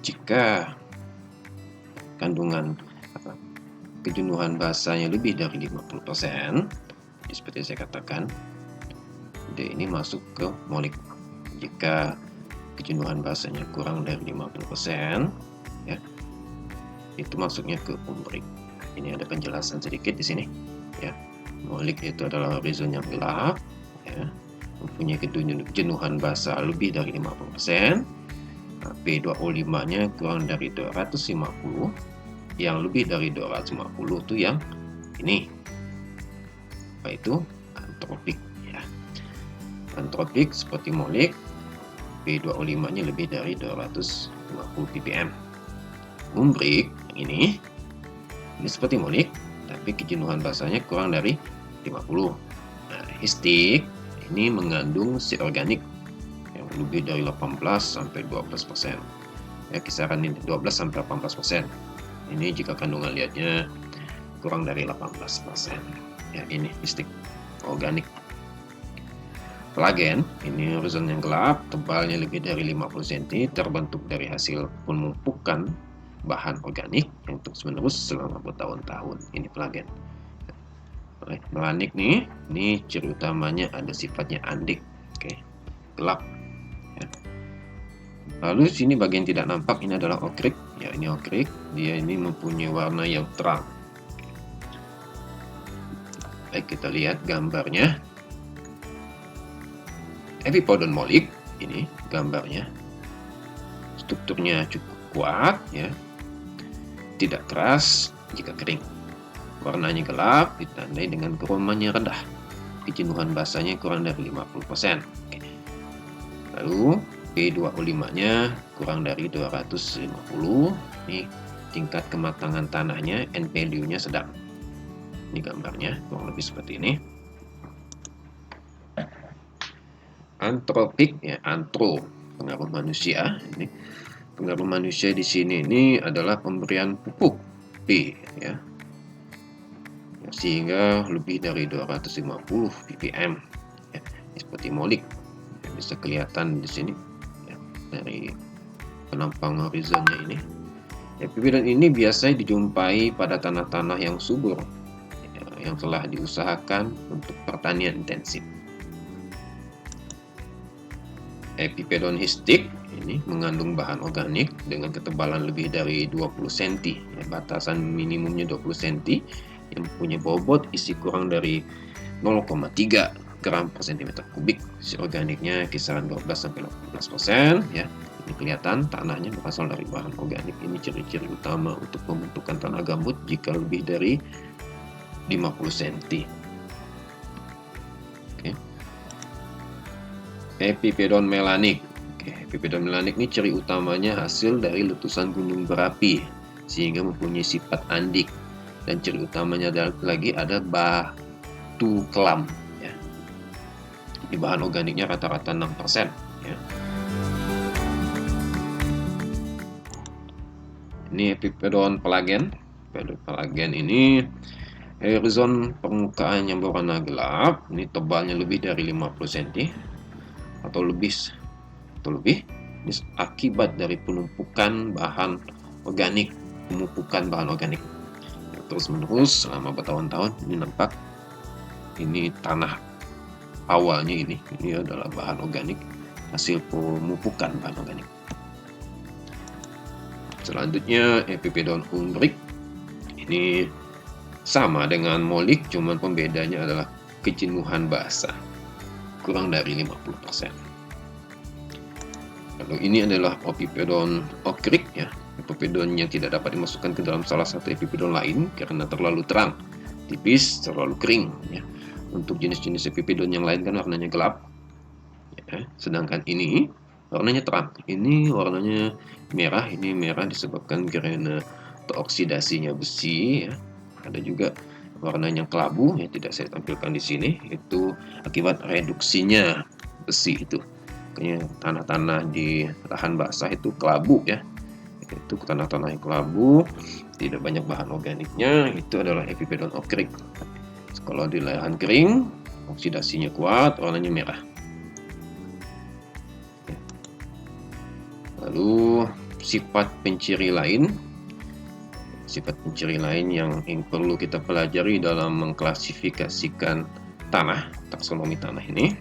jika kandungan kejenuhan basanya lebih dari 50%, seperti saya katakan, D ini masuk ke molik. Jika kejenuhan basanya kurang dari 50%, ya, itu masuknya ke umbrik. Ini ada penjelasan sedikit di sini, ya. Molik itu adalah horizon yang gelap, ya, mempunyai kejenuhan basa lebih dari 50%. P2O5-nya kurang dari 250, yang lebih dari 250 itu yang ini, yaitu antropik, ya. Antropik seperti molik, P2O5-nya lebih dari 250 ppm. Umbrik ini seperti molik, tapi kejenuhan basanya kurang dari 50. Nah, histik ini mengandung zat organik yang lebih dari 18 sampai 12%. Ya, kisaran ini 12 sampai 18%. Ini jika kandungan liatnya kurang dari 18%. Ya, ini histik organik. Pelagen ini horizon yang gelap, tebalnya lebih dari 50 cm, terbentuk dari hasil penumpukan bahan organik yang terus-menerus selama bertahun-tahun. Ini pelagen. Melanik nih, ini ciri utamanya ada sifatnya andik, gelap. Ya. Lalu sini bagian tidak nampak ini adalah okrik, ya ini okrik, dia ini mempunyai warna yang terang. Baik, kita lihat gambarnya. Epipodon molik, ini gambarnya. Strukturnya cukup kuat, ya, tidak keras jika kering. Warnanya gelap, ditandai dengan kerumannya rendah. Kejenuhan basanya kurang dari 50%. Lalu P2O5-nya kurang dari 250. Ini tingkat kematangan tanahnya, NPLU-nya sedang. Ini gambarnya kurang lebih seperti ini. Antropik, ya, antro, pengaruh manusia. Ini pengaruh manusia di sini ini adalah pemberian pupuk P, ya, sehingga lebih dari 250 ppm, ya, seperti molik, ya, bisa kelihatan di sini, ya, dari penampang horizonnya ini. Epipodon ini biasanya dijumpai pada tanah-tanah yang subur, ya, yang telah diusahakan untuk pertanian intensif. Epipodon histik ini mengandung bahan organik dengan ketebalan lebih dari 20 cm, ya, batasan minimumnya 20 cm, yang mempunyai bobot isi kurang dari 0,3 gram per cm kubik. Isi organiknya kisaran 12-18%, ya. Ini kelihatan tanahnya berasal dari bahan organik. Ini ciri-ciri utama untuk pembentukan tanah gambut jika lebih dari 50 cm. Epipodon melanik. Epipodon melanik ini ciri utamanya hasil dari letusan gunung berapi sehingga mempunyai sifat andik, dan ciri utamanya lagi ada batu kelam, ya. Di bahan organiknya rata-rata 6%, ya. Ini epipodon pelagen. Pelagen ini horizon permukaan yang berwarna gelap, ini tebalnya lebih dari 50 cm atau lebih, ini akibat dari penumpukan bahan organik, terus menerus selama bertahun-tahun. Ini nampak, ini tanah awalnya ini adalah bahan organik, hasil pemupukan bahan organik. Selanjutnya Epipodon umbrik, ini sama dengan molik, cuman pembedanya adalah kejenuhan basa kurang dari 50%. Lalu ini adalah Epipodon okrik, ya. Epipodon yang tidak dapat dimasukkan ke dalam salah satu epipodon lain karena terlalu terang, tipis, terlalu kering, ya. Untuk jenis-jenis epipodon yang lain kan warnanya gelap, ya. Sedangkan ini warnanya terang. Ini warnanya merah. Ini merah disebabkan karena teroksidasinya besi, ya. Ada juga warnanya kelabu, ya, tidak saya tampilkan di sini. Itu akibat reduksinya besi itu. Kayaknya tanah-tanah di lahan basah itu kelabu, ya. Itu tanah-tanah yang kelabu, tidak banyak bahan organiknya, itu adalah Epipodon okrik. Kalau di lahan kering, oksidasinya kuat, warnanya merah. Lalu sifat penciri lain yang perlu kita pelajari dalam mengklasifikasikan tanah, taksonomi tanah ini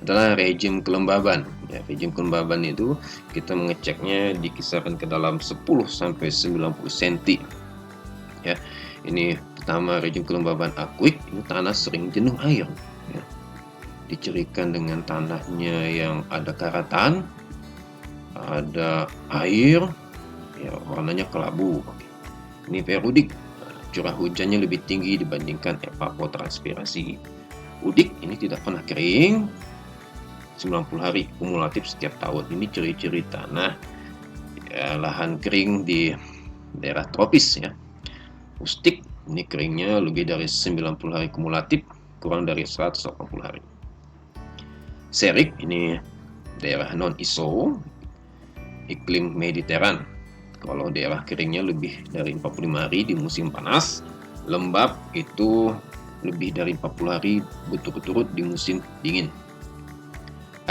adalah rejim kelembaban. Ya, rejim kelembaban itu kita mengeceknya di kisaran ke dalam 10 sampai 90 cm. Ya, ini pertama rejim kelembaban akuik, ini tanah sering jenuh air. Ya. Dicirikan dengan tanahnya yang ada karatan, ada air, ya, warnanya kelabu. Ini periodik, curah hujannya lebih tinggi dibandingkan evapotranspirasi. Udik ini tidak pernah kering, 90 hari kumulatif setiap tahun. Ini ciri-ciri tanah ya, lahan kering di daerah tropis ya. Ustik ini keringnya lebih dari 90 hari kumulatif, kurang dari 180 hari. Serik ini daerah non-ISO, iklim Mediteran. Kalau daerah keringnya lebih dari 45 hari di musim panas, lembab itu lebih dari 40 hari berturut-turut di musim dingin.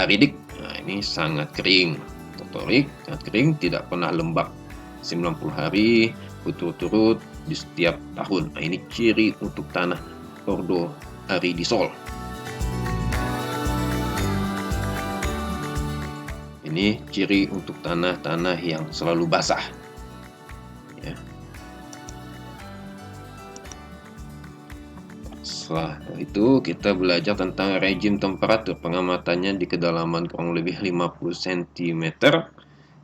Aridik, nah ini sangat kering. Totorik, sangat kering, tidak pernah lembab. 90 hari berturut-turut di setiap tahun. Nah, ini ciri untuk tanah ordo aridisol. Ini ciri untuk tanah-tanah yang selalu basah. Ya. Setelah itu kita belajar tentang rejim temperatur, pengamatannya di kedalaman kurang lebih 50 cm.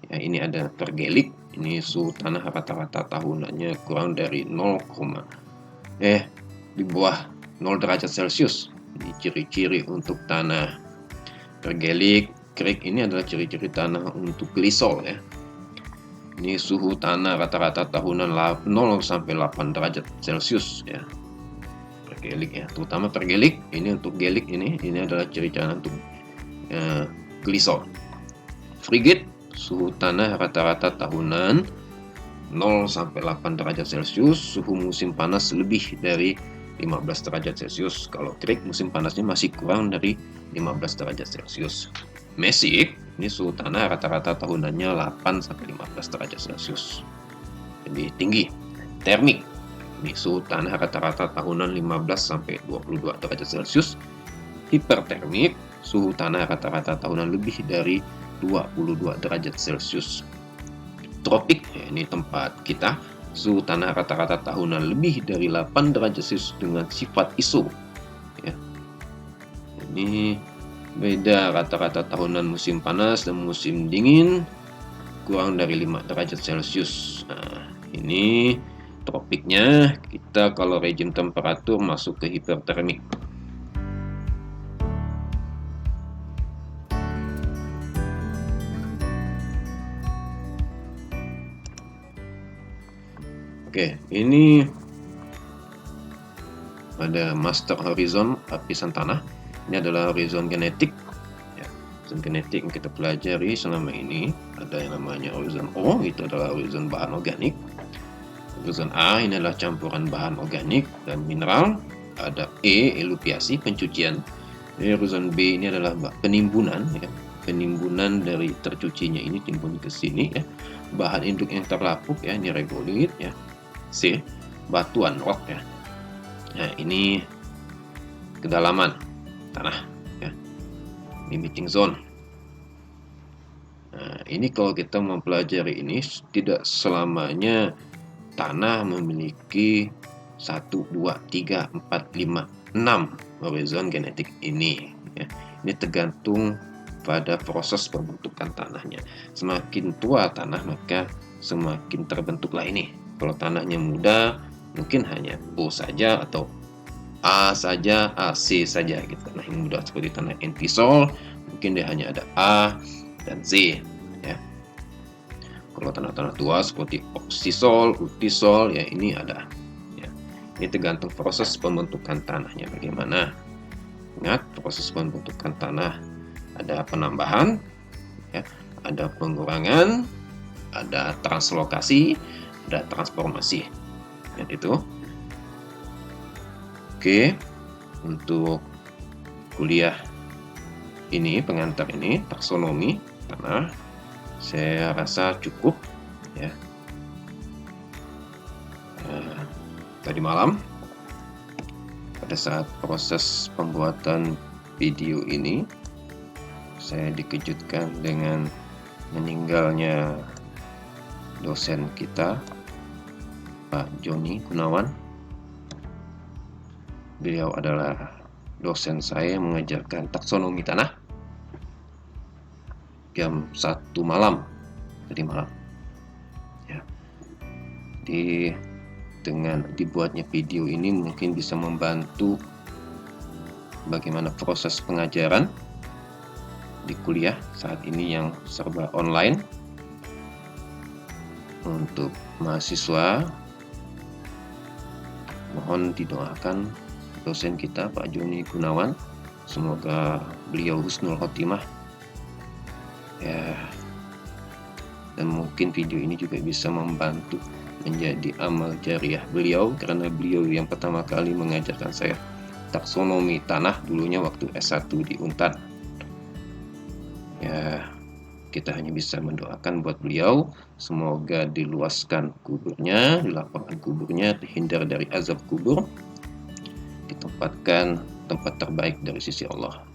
Ya, ini ada pergelik, ini suhu tanah rata-rata tahunannya kurang dari di bawah 0 derajat Celcius. Ini ciri-ciri untuk tanah pergelik. Krik ini adalah ciri-ciri tanah untuk glisol ya. Ini suhu tanah rata-rata tahunan 0 sampai 8 derajat Celcius ya. Pergelik ya, terutama pergelik. Ini untuk gelik ini adalah ciri-ciri untuk glisol. Frigid, suhu tanah rata-rata tahunan 0 sampai 8 derajat Celcius, suhu musim panas lebih dari 15 derajat Celcius. Kalau krik musim panasnya masih kurang dari 15 derajat Celcius. Mesik, ini suhu tanah rata-rata tahunannya 8 sampai 15 derajat Celcius. Jadi tinggi. Termik, ini suhu tanah rata-rata tahunan 15 sampai 22 derajat Celcius. Hipertermik, suhu tanah rata-rata tahunan lebih dari 22 derajat Celcius. Tropik, ya, ini tempat kita, suhu tanah rata-rata tahunan lebih dari 8 derajat Celcius dengan sifat ISO. Ya. Ini beda rata-rata tahunan musim panas dan musim dingin kurang dari 5 derajat Celcius. Nah, ini tropiknya. Kita kalau rejim temperatur masuk ke hipertermik. Oke, ini ada master horizon lapisan tanah. Ini adalah horizon genetik. Ya, horizon genetik yang kita pelajari selama ini ada yang namanya horizon O, itu adalah horizon bahan organik. Horizon A ini adalah campuran bahan organik dan mineral. Ada E, elupiasi, pencucian. Ini horizon B ini adalah penimbunan, ya. Penimbunan dari tercucinya ini timbun ke sini, ya. Bahan induk yang terlapuk, ya, ini regolit, ya. C, batuan rock, ya. Nah, ini kedalaman tanah ya, limiting zone. Nah, ini kalau kita mempelajari ini tidak selamanya tanah memiliki 1, 2, 3, 4, 5, 6 horizon genetik ini ya. Ini tergantung pada proses pembentukan tanahnya. Semakin tua tanah maka semakin terbentuklah ini. Kalau tanahnya muda mungkin hanya O saja atau A saja, AC saja gitu. Nah, yang mudah seperti tanah entisol, mungkin dia hanya ada A dan Z ya. Kalau tanah-tanah tua seperti oksisol, utisol, ya ini ada. Ya. Ini tergantung proses pembentukan tanahnya bagaimana. Ingat, proses pembentukan tanah ada penambahan, ya, ada pengurangan, ada translokasi, ada transformasi. Ya, itu. Oke, untuk kuliah ini, pengantar ini, taksonomi tanah, Saya rasa cukup ya. Tadi malam pada saat proses pembuatan video ini, saya dikejutkan dengan meninggalnya dosen kita, Pak Joni Gunawan. Beliau adalah dosen saya yang mengajarkan taksonomi tanah jam 1 malam tadi malam ya. Dengan dibuatnya video ini mungkin bisa membantu bagaimana proses pengajaran di kuliah saat ini yang serba online. Untuk mahasiswa, mohon didoakan dosen kita Pak Joni Gunawan, semoga beliau husnul khotimah ya, dan mungkin video ini juga bisa membantu menjadi amal jariah beliau, karena beliau yang pertama kali mengajarkan saya taksonomi tanah dulunya waktu S1 di Untan ya. Kita hanya bisa mendoakan buat beliau, semoga diluaskan kuburnya, dilapangkan kuburnya, terhindar dari azab kubur, ditempatkan tempat terbaik dari sisi Allah.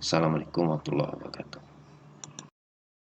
Assalamualaikum warahmatullahi wabarakatuh.